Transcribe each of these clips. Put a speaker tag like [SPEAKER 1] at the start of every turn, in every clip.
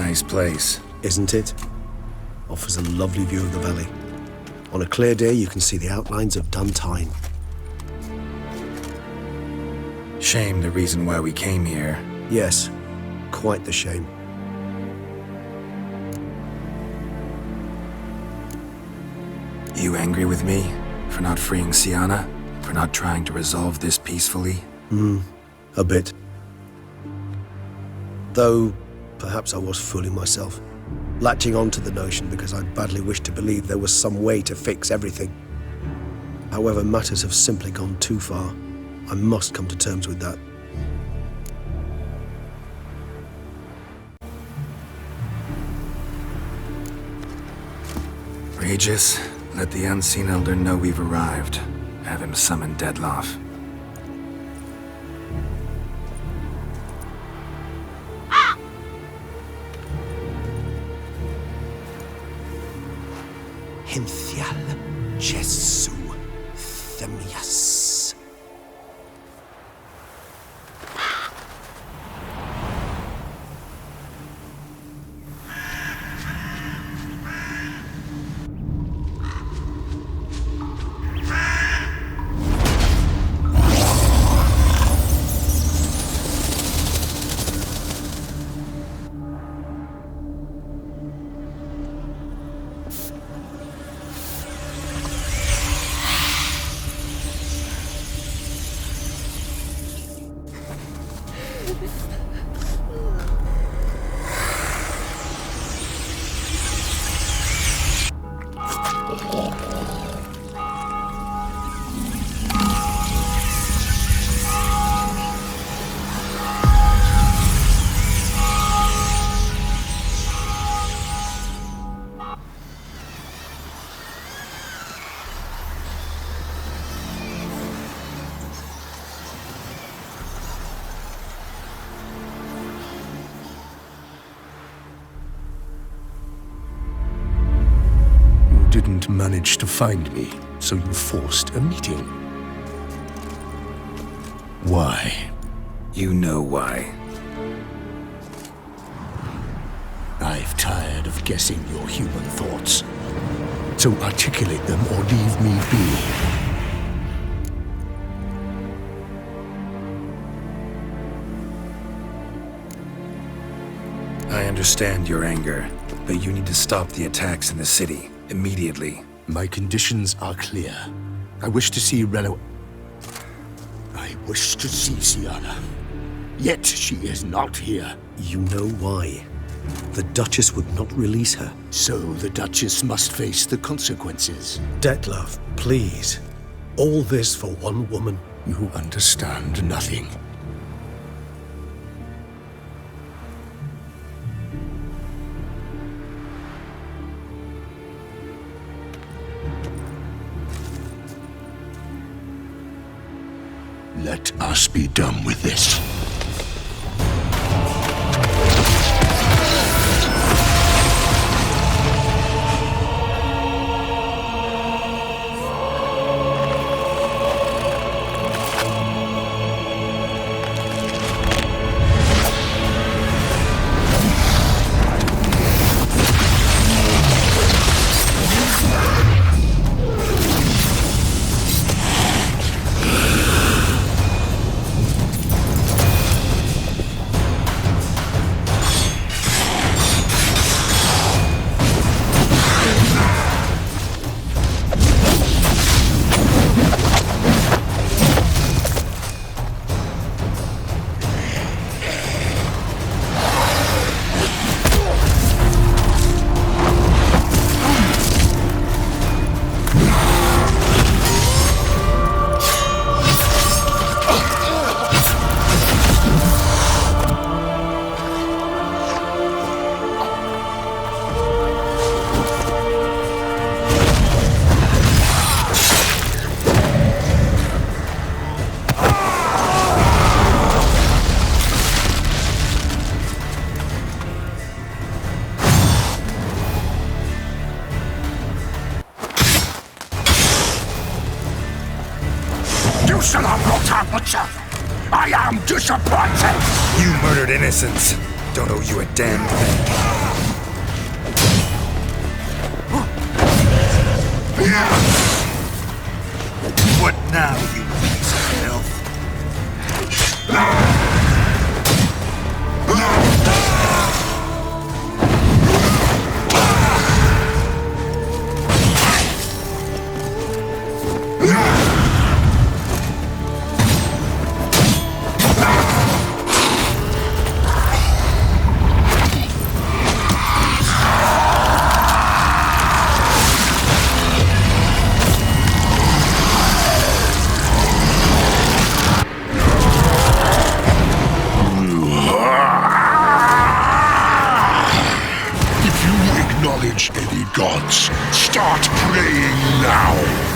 [SPEAKER 1] Nice place.
[SPEAKER 2] Isn't it? Offers a lovely view of the valley. On a clear day, you can see the outlines of Duntine.
[SPEAKER 1] Shame the reason why we came here.
[SPEAKER 2] Yes, quite the shame.
[SPEAKER 1] You angry with me? For not freeing Siana? For not trying to resolve this peacefully?
[SPEAKER 2] A bit. Though, perhaps I was fooling myself. Latching on to the notion because I badly wished to believe there was some way to fix everything. However, matters have simply gone too far. I must come to terms with that.
[SPEAKER 1] Regis, let the Unseen Elder know we've arrived. Have him summon Dettlaff.
[SPEAKER 2] Hinthial Jesu Themias.
[SPEAKER 3] Didn't manage to find me, so you forced a meeting. Why?
[SPEAKER 1] You know why.
[SPEAKER 3] I've tired of guessing your human thoughts. So articulate them or leave me be.
[SPEAKER 1] I understand your anger, but you need to stop the attacks in the city. Immediately.
[SPEAKER 3] My conditions are clear. I wish to see Relo... I wish to see Siana. Yet she is not here.
[SPEAKER 2] You know why. The Duchess would not release her.
[SPEAKER 3] So the Duchess must face the consequences.
[SPEAKER 2] Dettlaff, please. All this for one woman.
[SPEAKER 3] You understand nothing. Let us be done with this. I am disappointed!
[SPEAKER 1] You murdered innocents. Don't owe you a damn thing. What now, you piece of filth?
[SPEAKER 3] Acknowledge any gods. Start praying now.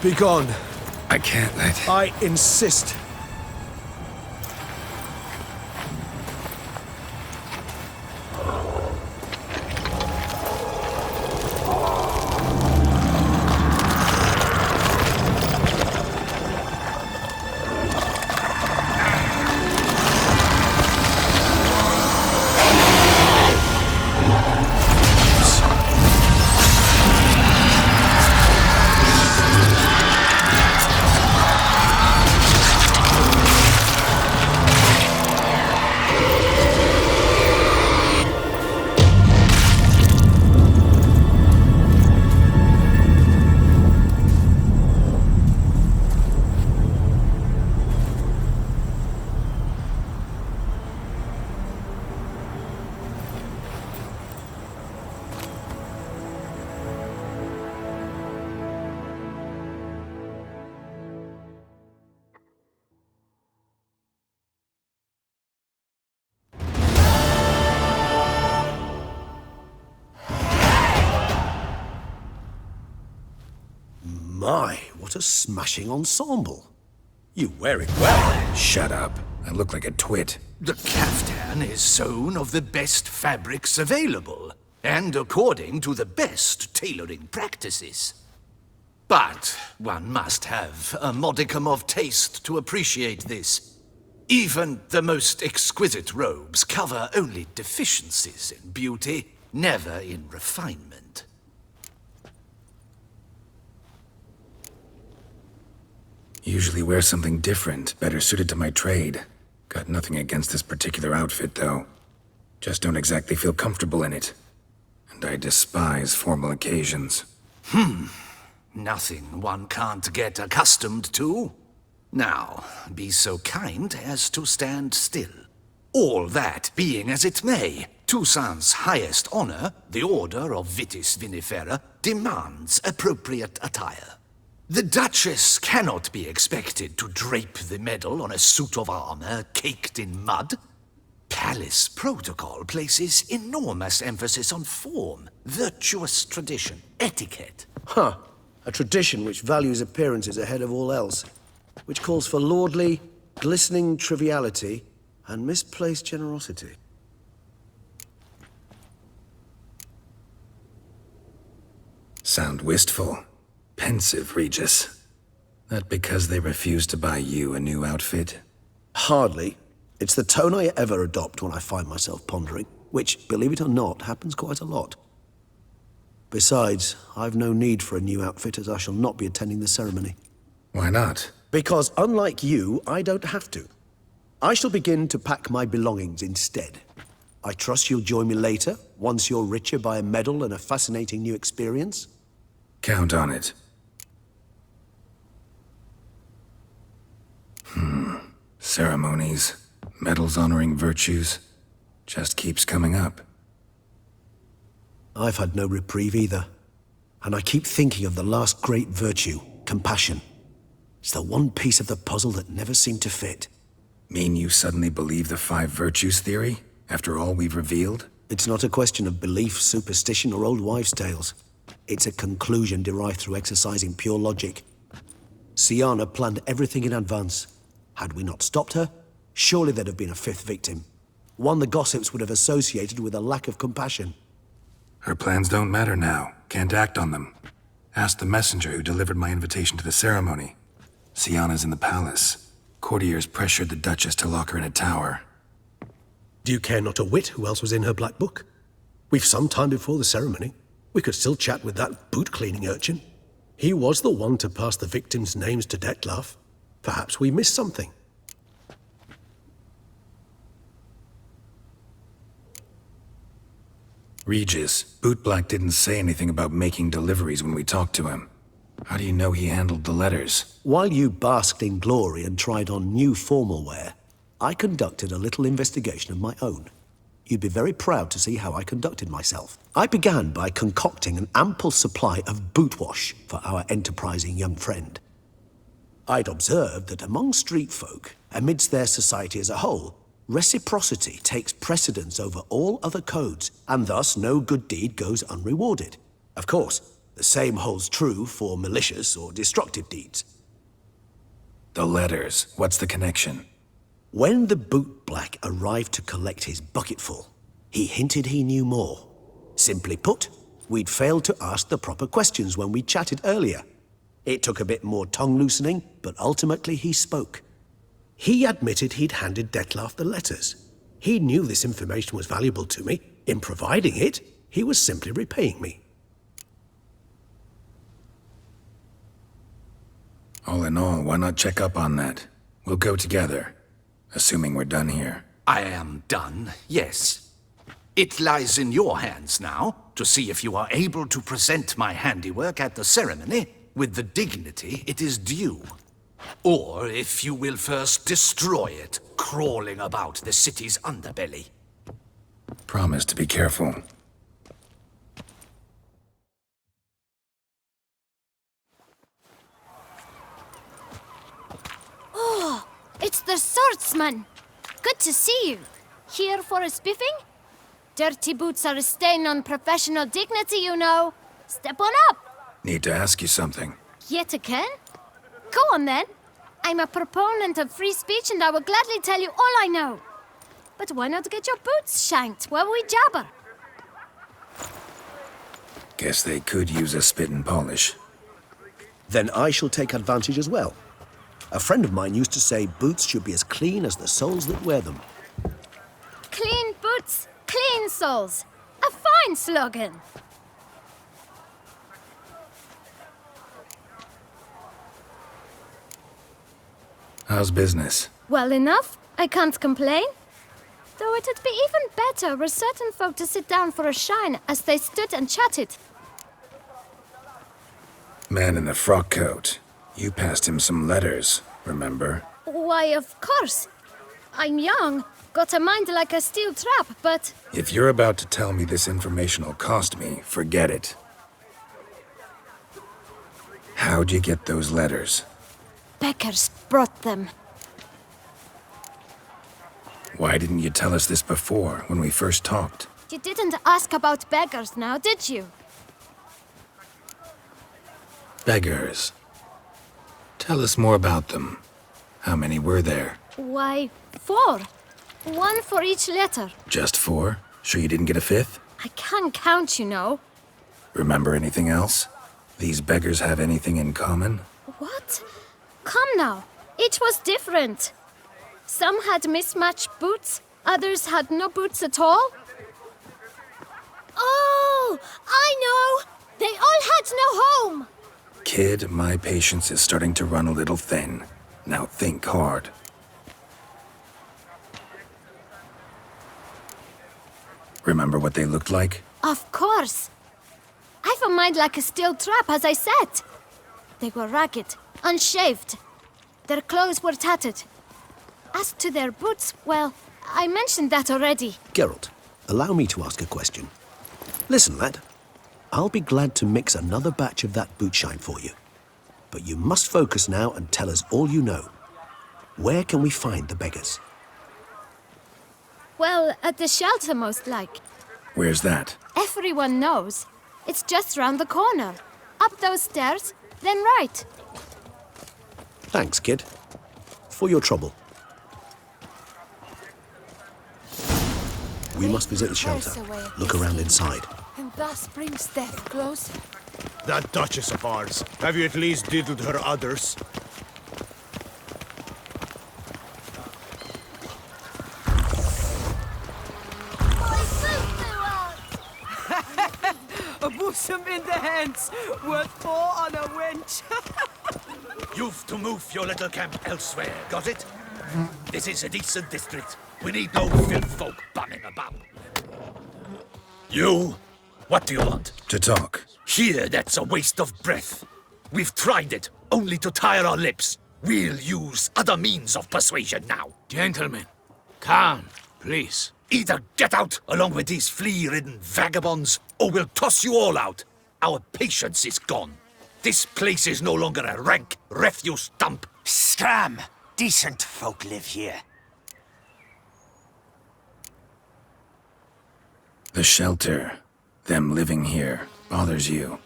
[SPEAKER 2] Begone.
[SPEAKER 1] I can't let...
[SPEAKER 2] I insist. My, what a smashing ensemble. You wear it well.
[SPEAKER 1] Shut up. I look like a twit.
[SPEAKER 4] The caftan is sewn of the best fabrics available, and according to the best tailoring practices. But one must have a modicum of taste to appreciate this. Even the most exquisite robes cover only deficiencies in beauty, never in refinement.
[SPEAKER 1] Usually wear something different, better suited to my trade. Got nothing against this particular outfit, though. Just don't exactly feel comfortable in it. And I despise formal occasions.
[SPEAKER 4] Nothing one can't get accustomed to. Now, be so kind as to stand still. All that being as it may, Toussaint's highest honor, the Order of Vitis Vinifera, demands appropriate attire. The Duchess cannot be expected to drape the medal on a suit of armor caked in mud. Palace protocol places enormous emphasis on form, virtuous tradition, etiquette.
[SPEAKER 2] Huh. A tradition which values appearances ahead of all else. Which calls for lordly, glistening triviality and misplaced generosity.
[SPEAKER 1] Sound wistful. Pensive, Regis. That because they refuse to buy you a new outfit?
[SPEAKER 2] Hardly. It's the tone I ever adopt when I find myself pondering, which, believe it or not, happens quite a lot. Besides, I've no need for a new outfit as I shall not be attending the ceremony.
[SPEAKER 1] Why not?
[SPEAKER 2] Because unlike you, I don't have to. I shall begin to pack my belongings instead. I trust you'll join me later, once you're richer by a medal and a fascinating new experience?
[SPEAKER 1] Count on it. Ceremonies, medals honoring virtues, just keeps coming up.
[SPEAKER 2] I've had no reprieve either. And I keep thinking of the last great virtue, compassion. It's the one piece of the puzzle that never seemed to fit.
[SPEAKER 1] Mean you suddenly believe the 5 virtues theory, after all we've revealed?
[SPEAKER 2] It's not a question of belief, superstition, or old wives' tales. It's a conclusion derived through exercising pure logic. Syanna planned everything in advance. Had we not stopped her, surely there'd have been a 5th victim. One the gossips would have associated with a lack of compassion.
[SPEAKER 1] Her plans don't matter now. Can't act on them. Ask the messenger who delivered my invitation to the ceremony. Syanna's in the palace. Courtiers pressured the Duchess to lock her in a tower.
[SPEAKER 2] Do you care not a whit who else was in her black book? We've some time before the ceremony. We could still chat with that boot-cleaning urchin. He was the one to pass the victims' names to Dettlaff. Perhaps we missed something.
[SPEAKER 1] Regis, Bootblack didn't say anything about making deliveries when we talked to him. How do you know he handled the letters?
[SPEAKER 2] While you basked in glory and tried on new formal wear, I conducted a little investigation of my own. You'd be very proud to see how I conducted myself. I began by concocting an ample supply of boot wash for our enterprising young friend. I'd observed that among street folk, amidst their society as a whole, reciprocity takes precedence over all other codes, and thus no good deed goes unrewarded. Of course, The same holds true for malicious or destructive deeds.
[SPEAKER 1] The letters, what's the connection?
[SPEAKER 2] When the boot black arrived to collect his bucketful, he hinted he knew more. Simply put, we'd failed to ask the proper questions when we chatted earlier. It took a bit more tongue-loosening, but ultimately he spoke. He admitted he'd handed Dettlaff the letters. He knew this information was valuable to me. In providing it, he was simply repaying me.
[SPEAKER 1] All in all, why not check up on that? We'll go together, assuming we're done here.
[SPEAKER 4] I am done, yes. It lies in your hands now to see if you are able to present my handiwork at the ceremony with the dignity it is due. Or if you will first destroy it, crawling about the city's underbelly.
[SPEAKER 1] Promise to be careful.
[SPEAKER 5] Oh, it's the swordsman. Good to see you. Here for a spiffing? Dirty boots are a stain on professional dignity, you know. Step on up.
[SPEAKER 1] Need to ask you something.
[SPEAKER 5] Yet again? Go on then. I'm a proponent of free speech and I will gladly tell you all I know. But why not get your boots shanked while we jabber?
[SPEAKER 1] Guess they could use a spit and polish.
[SPEAKER 2] Then I shall take advantage as well. A friend of mine used to say boots should be as clean as the soles that wear them.
[SPEAKER 5] Clean boots, clean soles. A fine slogan.
[SPEAKER 1] How's business?
[SPEAKER 5] Well enough. I can't complain. Though it'd be even better were certain folk to sit down for a shine as they stood and chatted.
[SPEAKER 1] Man in the frock coat. You passed him some letters, remember?
[SPEAKER 5] Why, of course. I'm young, got a mind like a steel trap, but...
[SPEAKER 1] If you're about to tell me this information will cost me, forget it. How'd you get those letters?
[SPEAKER 5] Beggars brought them.
[SPEAKER 1] Why didn't you tell us this before, when we first talked?
[SPEAKER 5] You didn't ask about beggars now, did you?
[SPEAKER 1] Beggars. Tell us more about them. How many were there?
[SPEAKER 5] Why, 4. 1 for each letter.
[SPEAKER 1] Just 4? Sure you didn't get a 5th?
[SPEAKER 5] I can't count, you know.
[SPEAKER 1] Remember anything else? These beggars have anything in common?
[SPEAKER 5] What? Come now. Each was different. Some had mismatched boots, others had no boots at all. Oh, I know! They all had no home!
[SPEAKER 1] Kid, my patience is starting to run a little thin. Now think hard. Remember what they looked like?
[SPEAKER 5] Of course. I've a mind like a steel trap, as I said. They were ragged, unshaved. Their clothes were tattered. As to their boots, well, I mentioned that already.
[SPEAKER 2] Geralt, allow me to ask a question. Listen, lad. I'll be glad to mix another batch of that boot shine for you. But you must focus now and tell us all you know. Where can we find the beggars?
[SPEAKER 5] Well, at the shelter, most like.
[SPEAKER 1] Where's that?
[SPEAKER 5] Everyone knows. It's just round the corner. Up those stairs, then right.
[SPEAKER 2] Thanks, kid. For your trouble. We must visit the shelter. Look around inside.
[SPEAKER 6] And thus brings death closer.
[SPEAKER 3] That Duchess of ours. Have you at least diddled her others?
[SPEAKER 6] A bosom in the hands, worth 4 on a wench.
[SPEAKER 4] You've to move your little camp elsewhere, got it? This is a decent district. We need no filth folk bumming about. You? What do you want?
[SPEAKER 1] To talk.
[SPEAKER 4] Here, that's a waste of breath. We've tried it, only to tire our lips. We'll use other means of persuasion now.
[SPEAKER 7] Gentlemen, calm, please.
[SPEAKER 4] Either get out along with these flea-ridden vagabonds, or we'll toss you all out. Our patience is gone. This place is no longer a rank refuse dump.
[SPEAKER 8] Scram! Decent folk live here.
[SPEAKER 1] The shelter, them living here, bothers you.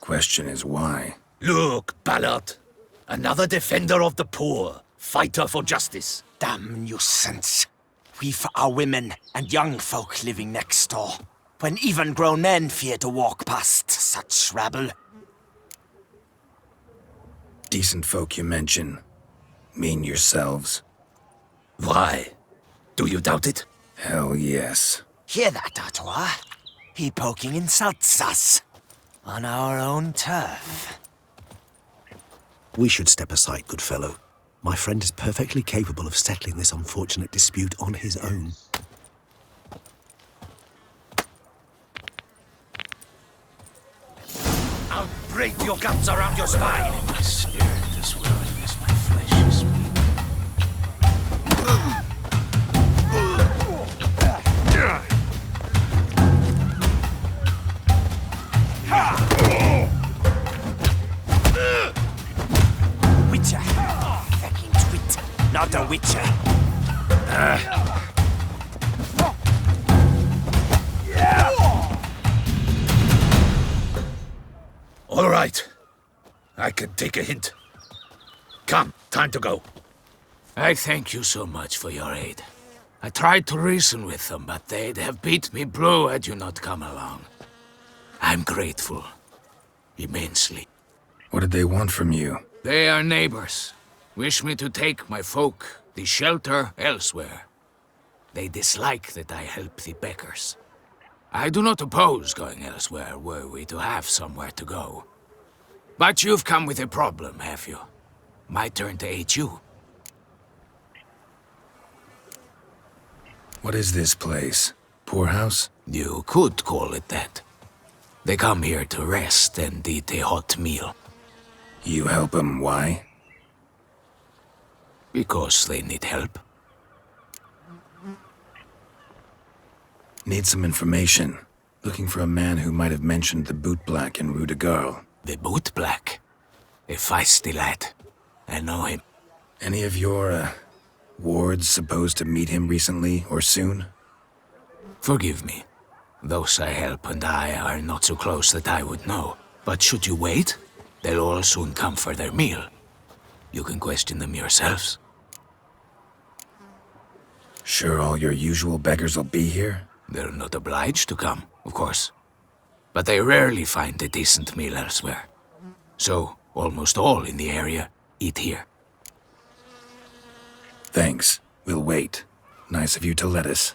[SPEAKER 1] Question is why?
[SPEAKER 4] Look, Ballard. Another defender of the poor. Fighter for justice.
[SPEAKER 8] Damn nuisance. We've our women and young folk living next door, when even grown men fear to walk past such rabble.
[SPEAKER 1] Decent folk you mention. Mean yourselves?
[SPEAKER 4] Why? Do you doubt it?
[SPEAKER 1] Hell yes.
[SPEAKER 8] Hear that, Artois? He poking insults us. On our own turf.
[SPEAKER 2] We should step aside, good fellow. My friend is perfectly capable of settling this unfortunate dispute on his own.
[SPEAKER 4] I'll break your guts around your spine.
[SPEAKER 7] My spirit is willing as my flesh is weak.
[SPEAKER 8] Witcher. Fucking twit. Not a witcher.
[SPEAKER 4] All right. I can take a hint. Come, time to go.
[SPEAKER 7] I thank you so much for your aid. I tried to reason with them, but they'd have beat me blue had you not come along. I'm grateful. Immensely.
[SPEAKER 1] What did they want from you?
[SPEAKER 7] They are neighbors. Wish me to take my folk, the shelter, elsewhere. They dislike that I help the beggars. I do not oppose going elsewhere were we to have somewhere to go. But you've come with a problem, have you? My turn to aid you.
[SPEAKER 1] What is this place? Poorhouse?
[SPEAKER 7] You could call it that. They come here to rest and eat a hot meal.
[SPEAKER 1] You help them, why?
[SPEAKER 7] Because they need help.
[SPEAKER 1] Need some information. Looking for a man who might have mentioned the boot black in Rue de Garl.
[SPEAKER 7] The boot black. A feisty lad. I know him.
[SPEAKER 1] Any of your, wards supposed to meet him recently or soon?
[SPEAKER 7] Forgive me. Those I help and I are not so close that I would know. But should you wait, they'll all soon come for their meal. You can question them yourselves.
[SPEAKER 1] Sure all your usual beggars will be here?
[SPEAKER 7] They're not obliged to come, of course. But they rarely find a decent meal elsewhere. So, almost all in the area eat here.
[SPEAKER 1] Thanks. We'll wait. Nice of you to let us.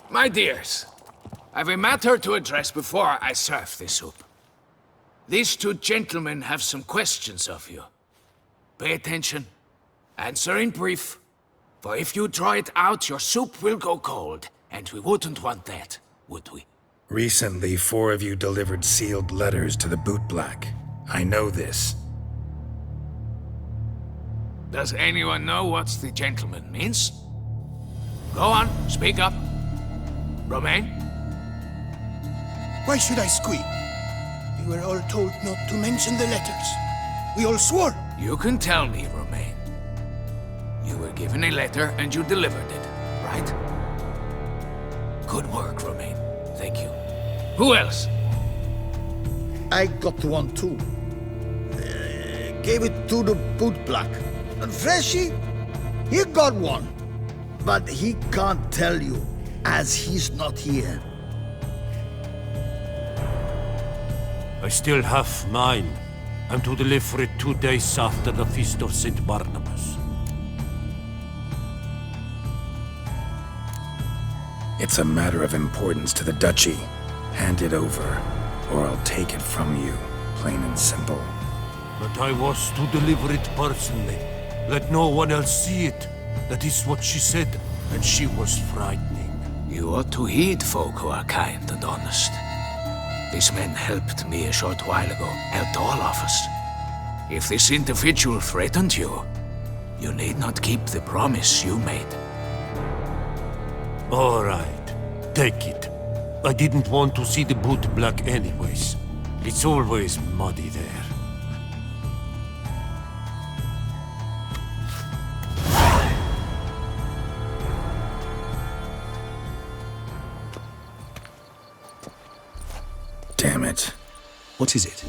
[SPEAKER 7] My dears, I've a matter to address before I serve the soup. These two gentlemen have some questions of you. Pay attention. Answer in brief. For if you draw it out, your soup will go cold, and we wouldn't want that, would we?
[SPEAKER 1] Recently, 4 of you delivered sealed letters to the boot black. I know this.
[SPEAKER 7] Does anyone know what the gentleman means? Go on, speak up. Romain?
[SPEAKER 3] Why should I squeal? We were all told not to mention the letters. We all swore.
[SPEAKER 7] You can tell me, Romain. You were given a letter and you delivered it, right? Good work, Romain. Thank you. Who else?
[SPEAKER 9] I got one too. Gave it to the boot black. And Freshy, he got one. But he can't tell you, as he's not here.
[SPEAKER 10] I still have mine. I'm to deliver it 2 days after the Feast of St. Barnabas.
[SPEAKER 1] It's a matter of importance to the Duchy. Hand it over, or I'll take it from you, plain and simple.
[SPEAKER 10] But I was to deliver it personally. Let no one else see it. That is what she said, and she was frightening.
[SPEAKER 7] You ought to heed folk who are kind and honest. These men helped me a short while ago, helped all of us. If this individual threatened you, you need not keep the promise you made.
[SPEAKER 10] All right, take it. I didn't want to see the boot black anyways. It's always muddy there.
[SPEAKER 1] Damn it.
[SPEAKER 2] What is it?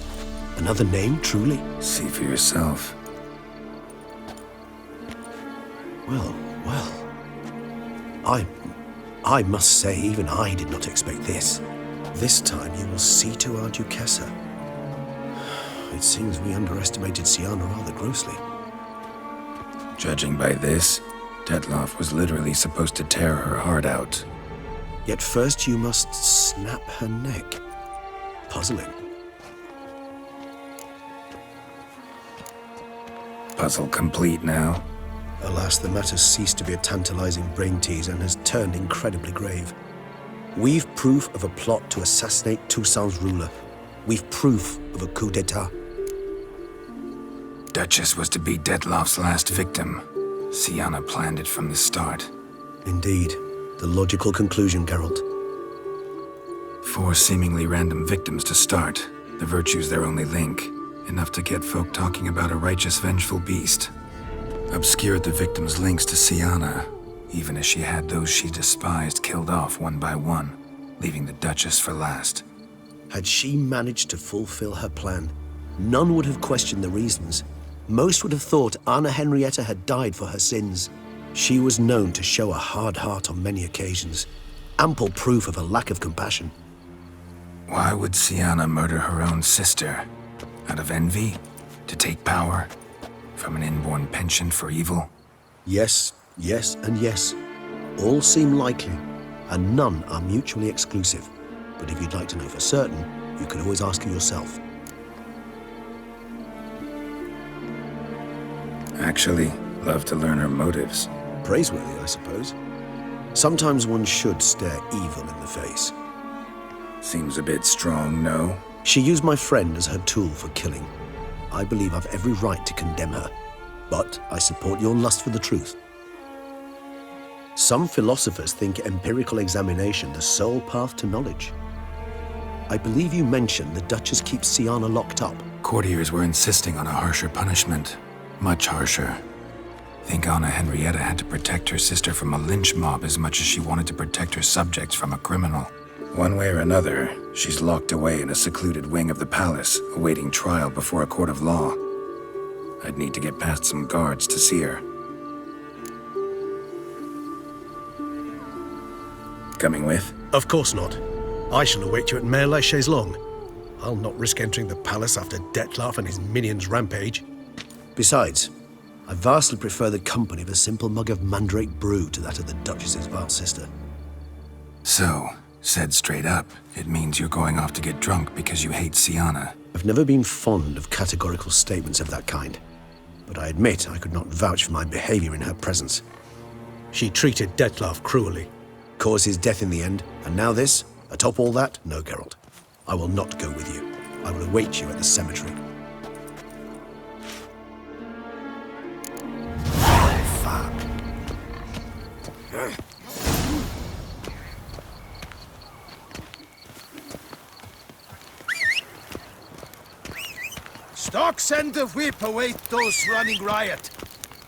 [SPEAKER 2] Another name, truly?
[SPEAKER 1] See for yourself.
[SPEAKER 2] Well. I must say, even I did not expect this. This time you will see to our Duquesa. It seems we underestimated Syanna rather grossly.
[SPEAKER 1] Judging by this, Detloff was literally supposed to tear her heart out.
[SPEAKER 2] Yet first you must snap her neck. Puzzling.
[SPEAKER 1] Puzzle complete now.
[SPEAKER 2] Alas, the matter ceased to be a tantalizing brain tease and has turned incredibly grave. We've proof of a plot to assassinate Toussaint's ruler. We've proof of a coup d'etat.
[SPEAKER 1] Duchess was to be Detloff's last victim. Syanna planned it from the start.
[SPEAKER 2] Indeed. The logical conclusion, Geralt.
[SPEAKER 1] 4 seemingly random victims to start. The virtue's their only link. Enough to get folk talking about a righteous, vengeful beast. Obscured the victims' links to Syanna, even as she had those she despised killed off one by one, leaving the Duchess for last.
[SPEAKER 2] Had she managed to fulfill her plan, none would have questioned the reasons. Most would have thought Anna Henrietta had died for her sins. She was known to show a hard heart on many occasions. Ample proof of a lack of compassion.
[SPEAKER 1] Why would Syanna murder her own sister? Out of envy? To take power? From an inborn penchant for evil?
[SPEAKER 2] Yes, and yes. All seem likely, and none are mutually exclusive. But if you'd like to know for certain, you can always ask her yourself.
[SPEAKER 1] Actually, love to learn her motives.
[SPEAKER 2] Praiseworthy, I suppose. Sometimes one should stare evil in the face.
[SPEAKER 1] Seems a bit strong, no?
[SPEAKER 2] She used my friend as her tool for killing. I believe I've every right to condemn her, but I support your lust for the truth. Some philosophers think empirical examination the sole path to knowledge. I believe you mentioned the Duchess keeps Syanna locked up.
[SPEAKER 1] Courtiers were insisting on a harsher punishment. Much harsher. Think Anna Henrietta had to protect her sister from a lynch mob as much as she wanted to protect her subjects from a criminal. One way or another, she's locked away in a secluded wing of the palace, awaiting trial before a court of law. I'd need to get past some guards to see her. Coming with?
[SPEAKER 2] Of course not. I shall await you at Mare la Chaise-Longue. I'll not risk entering the palace after Detloff and his minions rampage. Besides, I vastly prefer the company of a simple mug of mandrake brew to that of the Duchess's vile sister.
[SPEAKER 1] So, said straight up, it means you're going off to get drunk because you hate Syanna.
[SPEAKER 2] I've never been fond of categorical statements of that kind, but I admit I could not vouch for my behavior in her presence. She treated Detloff cruelly, caused his death in the end, and now this? Atop all that? No, Geralt. I will not go with you. I will await you at the cemetery.
[SPEAKER 9] Stocks and the whip await those running riot.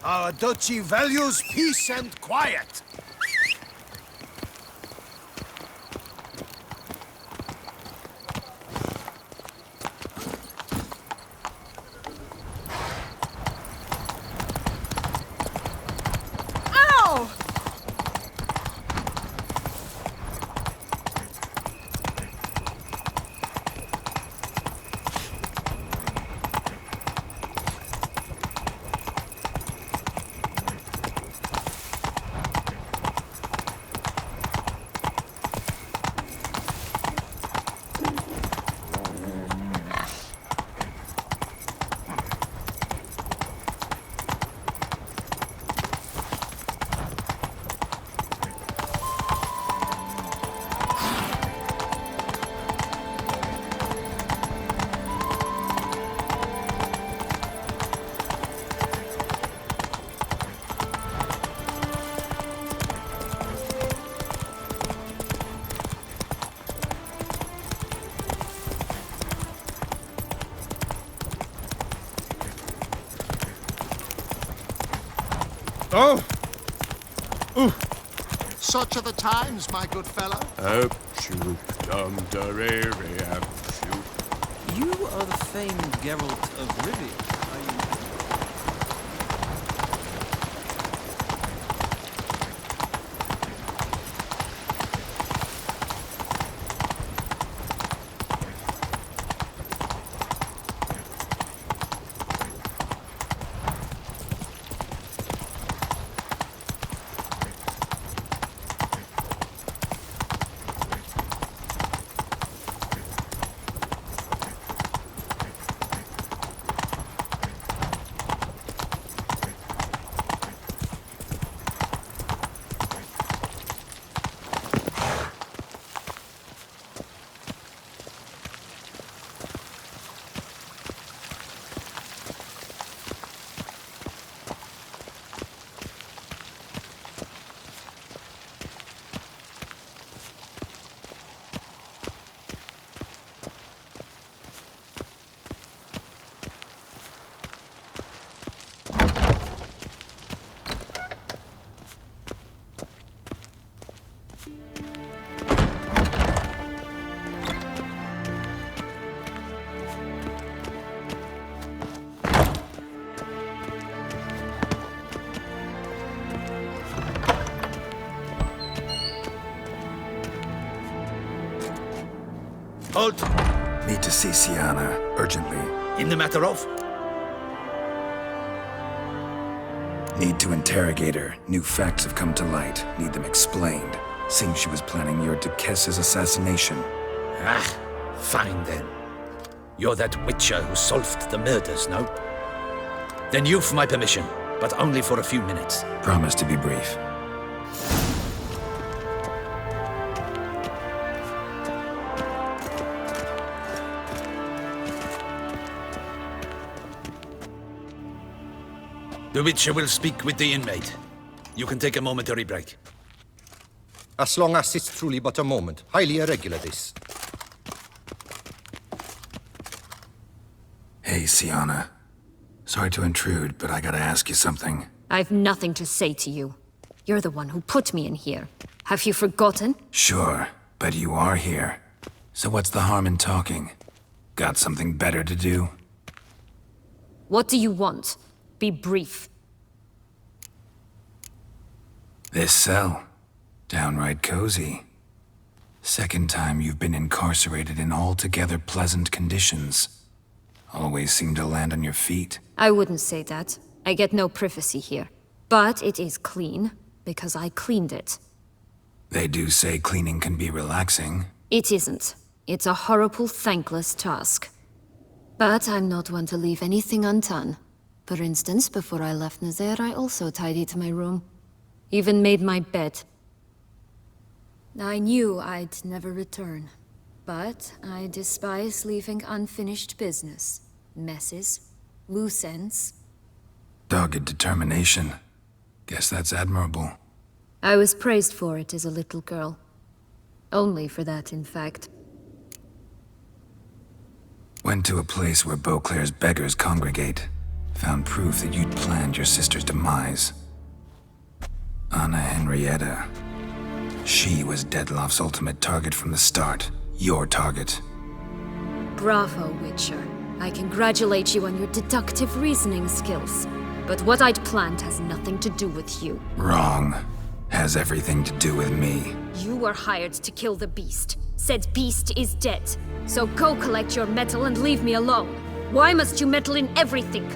[SPEAKER 9] Our duchy values peace and quiet.
[SPEAKER 6] Ow!
[SPEAKER 10] Oh!
[SPEAKER 3] Such are the times, my good fellow.
[SPEAKER 10] Up, shoot, dum, darere, up, shoot.
[SPEAKER 6] You are the famed Geralt of Rivia, are you?
[SPEAKER 4] Halt!
[SPEAKER 1] Need to see Siana, urgently.
[SPEAKER 4] In the matter of?
[SPEAKER 1] Need to interrogate her. New facts have come to light. Need them explained. Seems she was planning your Duquesse's assassination.
[SPEAKER 4] Ah, fine then. You're that witcher who solved the murders, no? Then you've my permission, but only for a few minutes.
[SPEAKER 1] Promise to be brief.
[SPEAKER 4] The Witcher will speak with the inmate. You can take a momentary break.
[SPEAKER 11] As long as it's truly but a moment. Highly irregular, this.
[SPEAKER 1] Hey, Siana. Sorry to intrude, but I gotta ask you something.
[SPEAKER 12] I've nothing to say to you. You're the one who put me in here. Have you forgotten?
[SPEAKER 1] Sure, but you are here. So what's the harm in talking? Got something better to do?
[SPEAKER 12] What do you want? Be brief.
[SPEAKER 1] This cell. Downright cozy. Second time you've been incarcerated in altogether pleasant conditions. Always seem to land on your feet.
[SPEAKER 12] I wouldn't say that. I get no privacy here. But it is clean, because I cleaned it.
[SPEAKER 1] They do say cleaning can be relaxing.
[SPEAKER 12] It isn't. It's a horrible, thankless task. But I'm not one to leave anything undone. For instance, before I left Nazaire, I also tidied my room. Even made my bed. I knew I'd never return. But I despise leaving unfinished business. Messes. Loose ends.
[SPEAKER 1] Dogged determination. Guess that's admirable.
[SPEAKER 12] I was praised for it as a little girl. Only for that, in fact.
[SPEAKER 1] Went to a place where Beauclair's beggars congregate. Found proof that you'd planned your sister's demise. Anna Henrietta. She was Dettlaff's ultimate target from the start. Your target.
[SPEAKER 12] Bravo, Witcher. I congratulate you on your deductive reasoning skills. But what I'd planned has nothing to do with you.
[SPEAKER 1] Wrong. Has everything to do with me.
[SPEAKER 12] You were hired to kill the beast. Said beast is dead. So go collect your metal and leave me alone. Why must you meddle in everything?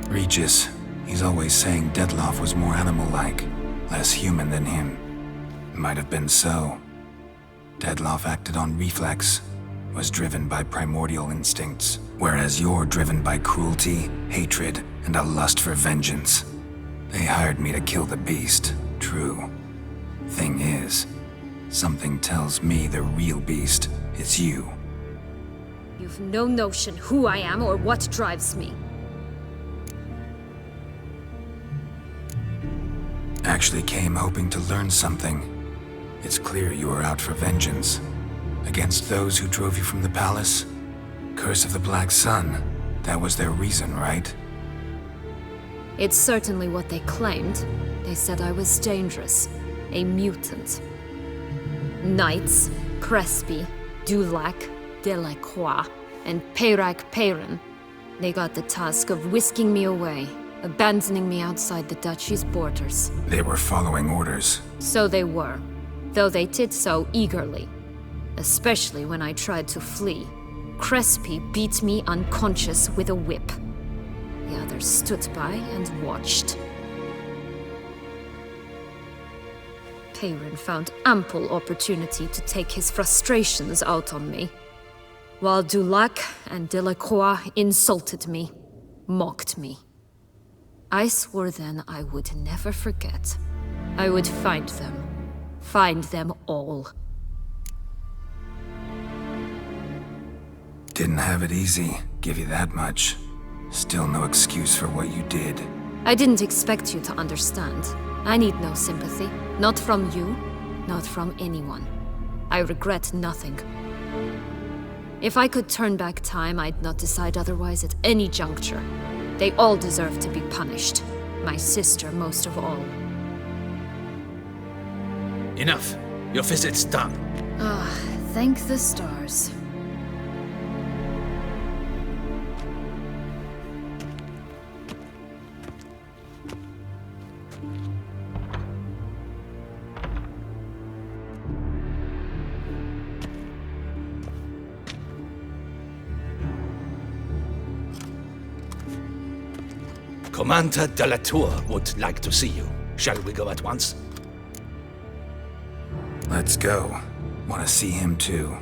[SPEAKER 1] Regis. He's always saying Dettlaff was more animal-like. Less human than him. Might have been so. Dettlaff acted on reflex. Was driven by primordial instincts. Whereas you're driven by cruelty, hatred, and a lust for vengeance. They hired me to kill the beast. True. Thing is, something tells me the real beast is you.
[SPEAKER 12] You've no notion who I am or what drives me.
[SPEAKER 1] Actually came hoping to learn something. It's clear you were out for vengeance. Against those who drove you from the palace? Curse of the Black Sun. That was their reason, right?
[SPEAKER 12] It's certainly what they claimed. They said I was dangerous, a mutant. Knights, Crespi, Dulac, Delacroix, and Peyrac Peyran. They got the task of whisking me away, abandoning me outside the duchy's borders.
[SPEAKER 1] They were following orders.
[SPEAKER 12] So they were, though they did so eagerly. Especially when I tried to flee. Crespi beat me unconscious with a whip. The others stood by and watched. Peyran found ample opportunity to take his frustrations out on me, while Dulac and Delacroix insulted me, mocked me. I swore then I would never forget. I would find them all.
[SPEAKER 1] Didn't have it easy, give you that much. Still no excuse for what you did.
[SPEAKER 12] I didn't expect you to understand. I need no sympathy. Not from you, not from anyone. I regret nothing. If I could turn back time, I'd not decide otherwise at any juncture. They all deserve to be punished. My sister most of all.
[SPEAKER 4] Enough. Your visit's done.
[SPEAKER 12] Thank the stars.
[SPEAKER 4] Commander de la Tour would like to see you. Shall we go at once?
[SPEAKER 1] Let's go. Want to see him too.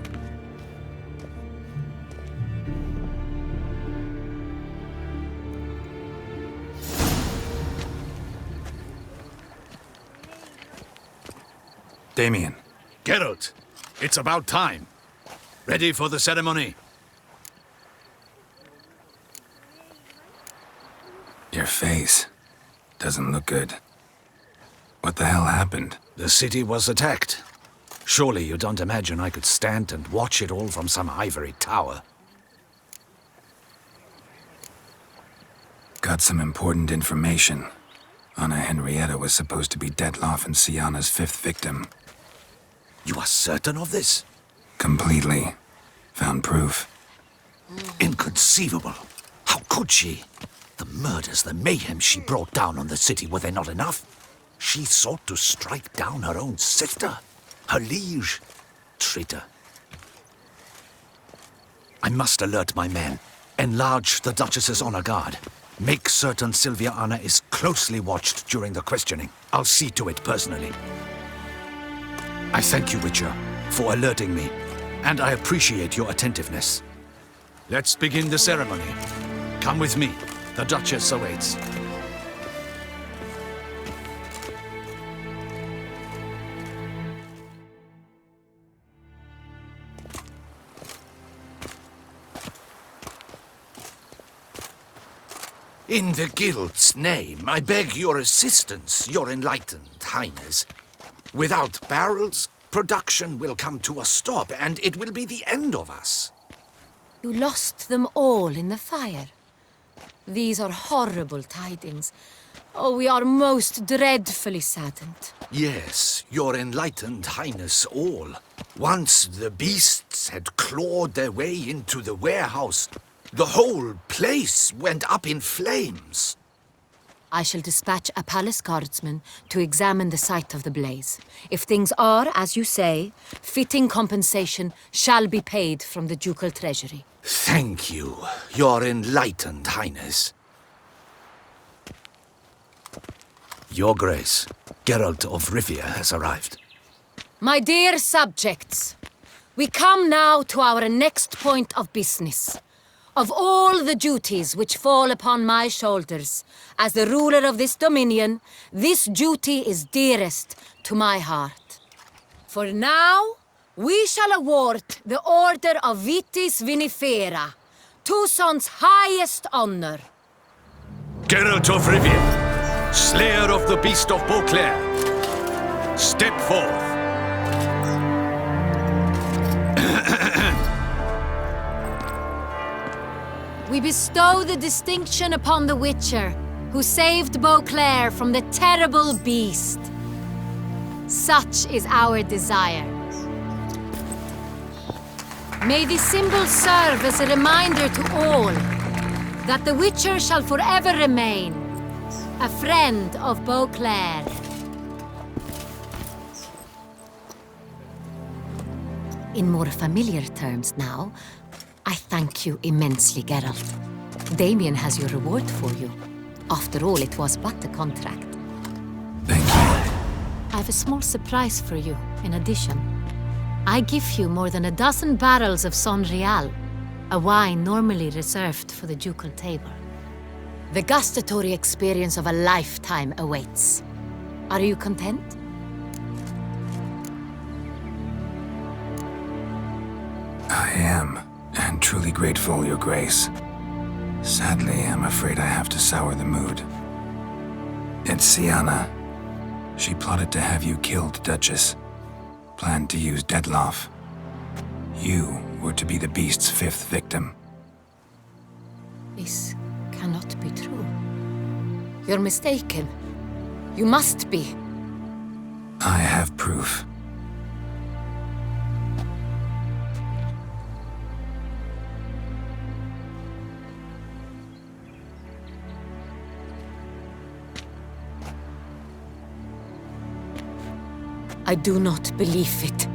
[SPEAKER 1] Damien.
[SPEAKER 4] Geralt, it's about time. Ready for the ceremony?
[SPEAKER 1] Your face doesn't look good. What the hell happened?
[SPEAKER 4] The city was attacked. Surely you don't imagine I could stand and watch it all from some ivory tower.
[SPEAKER 1] Got some important information. Anna Henrietta was supposed to be Detloff and Syanna's 5th victim.
[SPEAKER 4] You are certain of this?
[SPEAKER 1] Completely. Found proof.
[SPEAKER 4] Inconceivable. How could she? The murders, the mayhem she brought down on the city, were they not enough? She sought to strike down her own sister, her liege. Traitor. I must alert my men. Enlarge the Duchess's honor guard. Make certain Sylvia Anna is closely watched during the questioning. I'll see to it personally. I thank you, Witcher, for alerting me, and I appreciate your attentiveness. Let's begin the ceremony. Come with me. The Duchess awaits. In the Guild's name, I beg your assistance, your enlightened highness. Without barrels, production will come to a stop, and it will be the end of us.
[SPEAKER 13] You lost them all in the fire. These are horrible tidings. Oh, we are most dreadfully saddened.
[SPEAKER 4] Yes, your enlightened highness all. Once the beasts had clawed their way into the warehouse, the whole place went up in flames.
[SPEAKER 13] I shall dispatch a palace guardsman to examine the site of the blaze. If things are, as you say, fitting compensation shall be paid from the ducal treasury.
[SPEAKER 4] Thank you, your enlightened highness. Your Grace, Geralt of Rivia has arrived.
[SPEAKER 13] My dear subjects, we come now to our next point of business. Of all the duties which fall upon my shoulders, as the ruler of this dominion, this duty is dearest to my heart. For now, we shall award the Order of Vitis Vinifera, Toussaint's highest honor.
[SPEAKER 4] Geralt of Rivia, slayer of the beast of Beauclair, step forth.
[SPEAKER 13] we bestow the distinction upon the Witcher, who saved Beauclair from the terrible beast. Such is our desire. May the symbol serve as a reminder to all that the Witcher shall forever remain a friend of Beauclair. In more familiar terms now, I thank you immensely, Geralt. Damien has your reward for you. After all, it was but a contract.
[SPEAKER 1] Thank you.
[SPEAKER 13] I have a small surprise for you, in addition. I give you more than 12 barrels of Son Real, a wine normally reserved for the ducal table. The gustatory experience of a lifetime awaits. Are you content?
[SPEAKER 1] I am, and truly grateful, Your Grace. Sadly, I'm afraid I have to sour the mood. It's Sienna. She plotted to have you killed, Duchess. Planned to use Detloff. You were to be the beast's 5th victim.
[SPEAKER 13] This cannot be true. You're mistaken. You must be.
[SPEAKER 1] I have proof.
[SPEAKER 13] I do not believe it.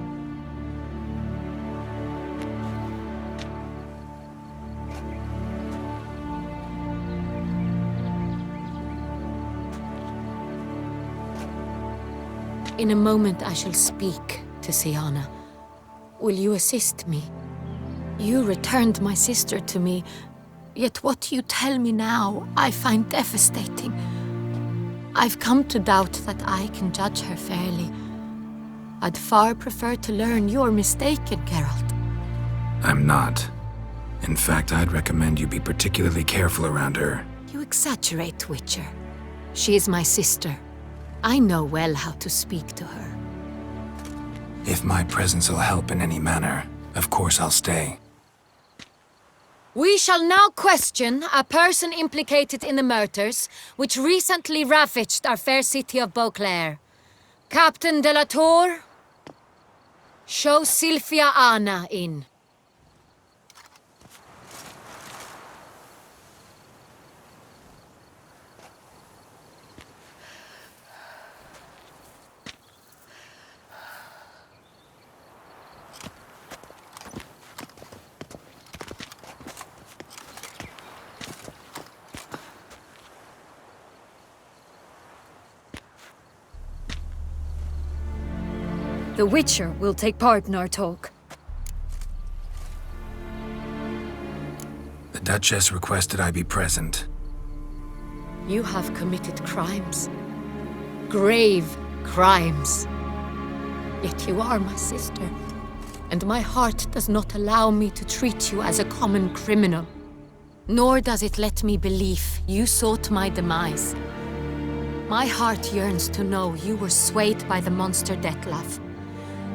[SPEAKER 13] In a moment I shall speak to Sienna. Will you assist me? You returned my sister to me, yet what you tell me now I find devastating. I've come to doubt that I can judge her fairly. I'd far prefer to learn you're mistaken, Geralt.
[SPEAKER 1] I'm not. In fact, I'd recommend you be particularly careful around her.
[SPEAKER 13] You exaggerate, Witcher. She is my sister. I know well how to speak to her.
[SPEAKER 1] If my presence will help in any manner, of course I'll stay.
[SPEAKER 13] We shall now question a person implicated in the murders which recently ravaged our fair city of Beauclair. Captain de la Tour, show Sylvia Anna in.
[SPEAKER 12] The Witcher will take part in our talk.
[SPEAKER 1] The Duchess requested I be present.
[SPEAKER 13] You have committed crimes. Grave crimes. Yet you are my sister, and my heart does not allow me to treat you as a common criminal. Nor does it let me believe you sought my demise. My heart yearns to know you were swayed by the monster Detlaff.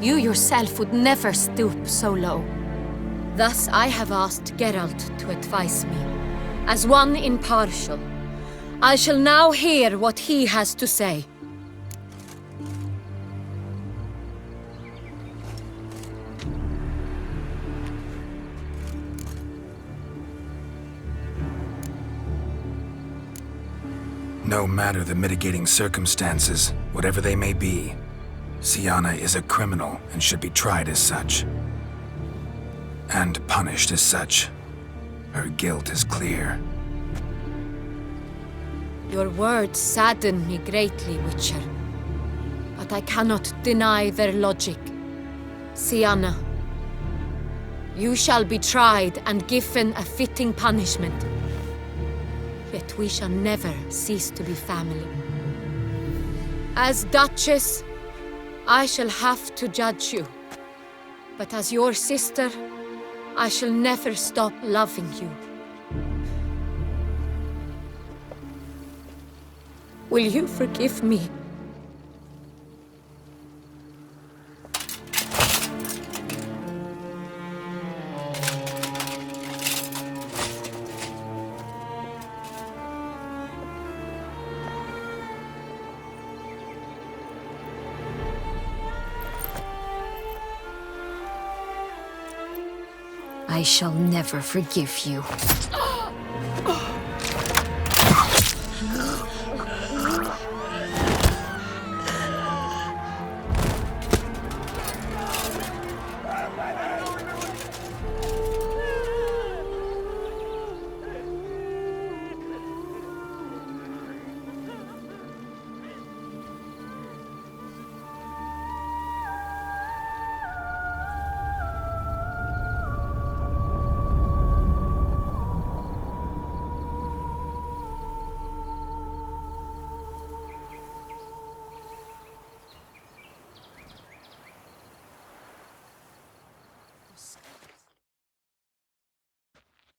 [SPEAKER 13] You yourself would never stoop so low. Thus I have asked Geralt to advise me, as one impartial. I shall now hear what he has to say.
[SPEAKER 1] No matter the mitigating circumstances, whatever they may be, Sienna is a criminal and should be tried as such. And punished as such. Her guilt is clear.
[SPEAKER 13] Your words sadden me greatly, Witcher. But I cannot deny their logic. Sienna, you shall be tried and given a fitting punishment. Yet we shall never cease to be family. As Duchess, I shall have to judge you. But as your sister, I shall never stop loving you. Will you forgive me?
[SPEAKER 12] I shall never forgive you.